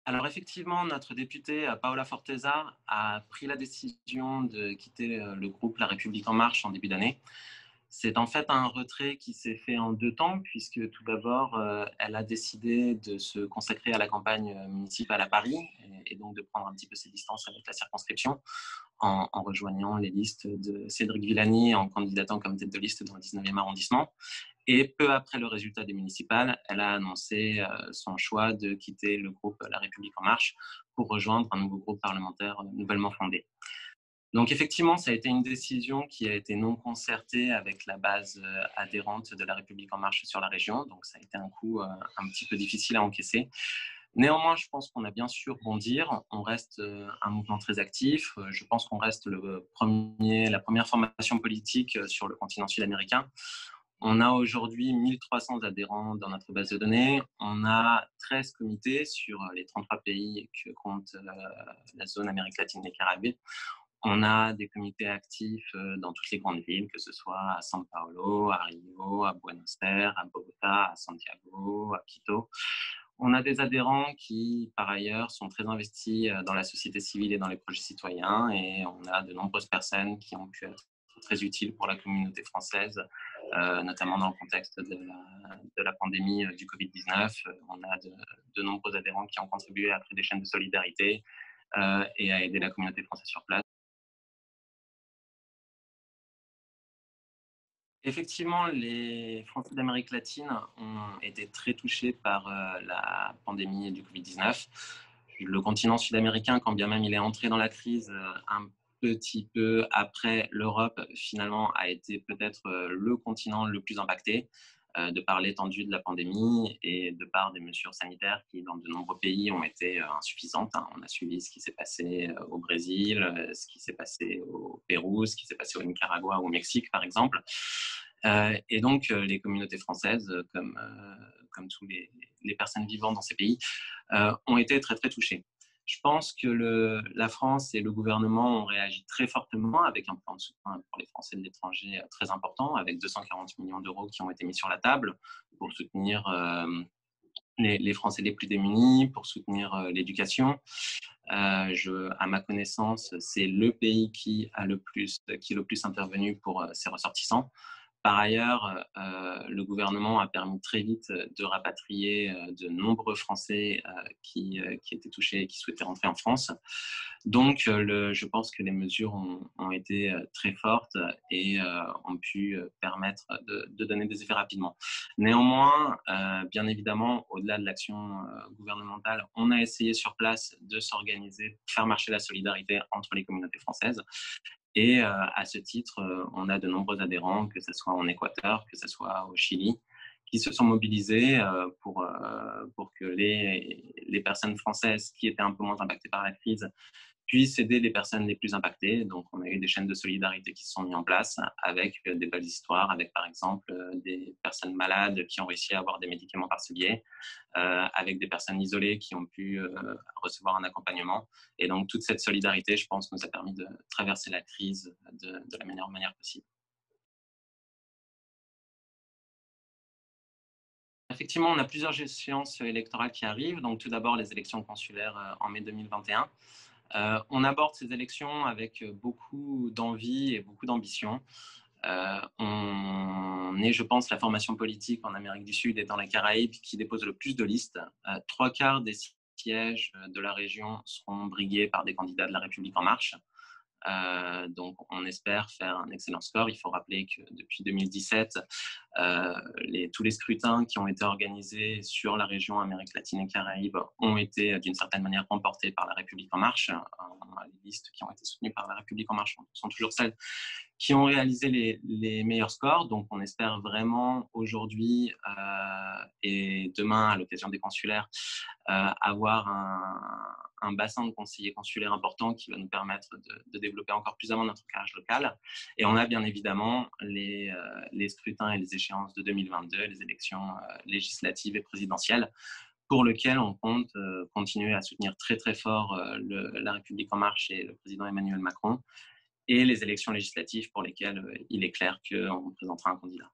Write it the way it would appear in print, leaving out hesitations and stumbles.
Alors effectivement, notre députée Paola Forteza a pris la décision de quitter le groupe La République En Marche en début d'année. C'est en fait un retrait qui s'est fait en deux temps, puisque tout d'abord, elle a décidé de se consacrer à la campagne municipale à Paris et donc de prendre un petit peu ses distances avec la circonscription en rejoignant les listes de Cédric Villani en candidatant comme tête de liste dans le 19e arrondissement. Et peu après le résultat des municipales, elle a annoncé son choix de quitter le groupe La République En Marche pour rejoindre un nouveau groupe parlementaire nouvellement fondé. Donc effectivement, ça a été une décision qui a été non concertée avec la base adhérente de La République En Marche sur la région. Donc ça a été un coup un petit peu difficile à encaisser. Néanmoins, je pense qu'on a bien su rebondir. On reste un mouvement très actif. Je pense qu'on reste la première formation politique sur le continent sud-américain. On a aujourd'hui 1300 adhérents dans notre base de données. On a 13 comités sur les 33 pays que compte la zone Amérique latine et Caraïbes. On a des comités actifs dans toutes les grandes villes, que ce soit à São Paulo, à Rio, à Buenos Aires, à Bogota, à Santiago, à Quito. On a des adhérents qui, par ailleurs, sont très investis dans la société civile et dans les projets citoyens. Et on a de nombreuses personnes qui ont pu être très utiles pour la communauté française, notamment dans le contexte de la pandémie du Covid-19. On a de nombreux adhérents qui ont contribué à créer des chaînes de solidarité et à aider la communauté française sur place. Effectivement, les Français d'Amérique latine ont été très touchés par la pandémie du Covid-19. Le continent sud-américain, quand bien même il est entré dans la crise un petit peu après l'Europe, finalement a été peut-être le continent le plus impacté de par l'étendue de la pandémie et de par des mesures sanitaires qui, dans de nombreux pays, ont été insuffisantes. On a suivi ce qui s'est passé au Brésil, ce qui s'est passé au Pérou, ce qui s'est passé au Nicaragua ou au Mexique, par exemple. Et donc, les communautés françaises, comme tous les personnes vivant dans ces pays, ont été très, très touchées. Je pense que la France et le gouvernement ont réagi très fortement avec un plan de soutien pour les Français de l'étranger très important, avec 240 millions d'euros qui ont été mis sur la table pour soutenir les Français les plus démunis, pour soutenir l'éducation. À ma connaissance, c'est le pays qui est le plus intervenu pour ses ressortissants. Par ailleurs, le gouvernement a permis très vite de rapatrier de nombreux Français qui étaient touchés et qui souhaitaient rentrer en France. Donc, je pense que les mesures ont été très fortes et ont pu permettre de donner des effets rapidement. Néanmoins, bien évidemment, au-delà de l'action gouvernementale, on a essayé sur place de s'organiser pour faire marcher la solidarité entre les communautés françaises. Et à ce titre, on a de nombreux adhérents, que ce soit en Équateur, que ce soit au Chili, qui se sont mobilisés pour que les personnes françaises qui étaient un peu moins impactées par la crise puissent aider les personnes les plus impactées. Donc, on a eu des chaînes de solidarité qui se sont mises en place avec des belles histoires, avec par exemple des personnes malades qui ont réussi à avoir des médicaments par ce biais, avec des personnes isolées qui ont pu recevoir un accompagnement. Et donc, toute cette solidarité, je pense, nous a permis de traverser la crise de la meilleure manière possible. Effectivement, on a plusieurs échéances électorales qui arrivent. Donc, tout d'abord, les élections consulaires en mai 2021. On aborde ces élections avec beaucoup d'envie et beaucoup d'ambition. On est, je pense, la formation politique en Amérique du Sud et dans les Caraïbes qui dépose le plus de listes. Trois quarts des sièges de la région seront brigués par des candidats de la République En Marche. Donc, on espère faire un excellent score. Il faut rappeler que depuis 2017, tous les scrutins qui ont été organisés sur la région Amérique latine et Caraïbes ont été d'une certaine manière remportés par la République En Marche. Les listes qui ont été soutenues par la République En Marche sont toujours celles qui ont réalisé les meilleurs scores. Donc, on espère vraiment aujourd'hui et demain, à l'occasion des consulaires, avoir un bassin de conseillers consulaires important qui va nous permettre de développer encore plus avant notre carrière local. Et on a bien évidemment les scrutins et les échéances de 2022, les élections législatives et présidentielles, pour lesquelles on compte continuer à soutenir très très fort la République En Marche et le président Emmanuel Macron, et les élections législatives pour lesquelles il est clair qu'on présentera un candidat.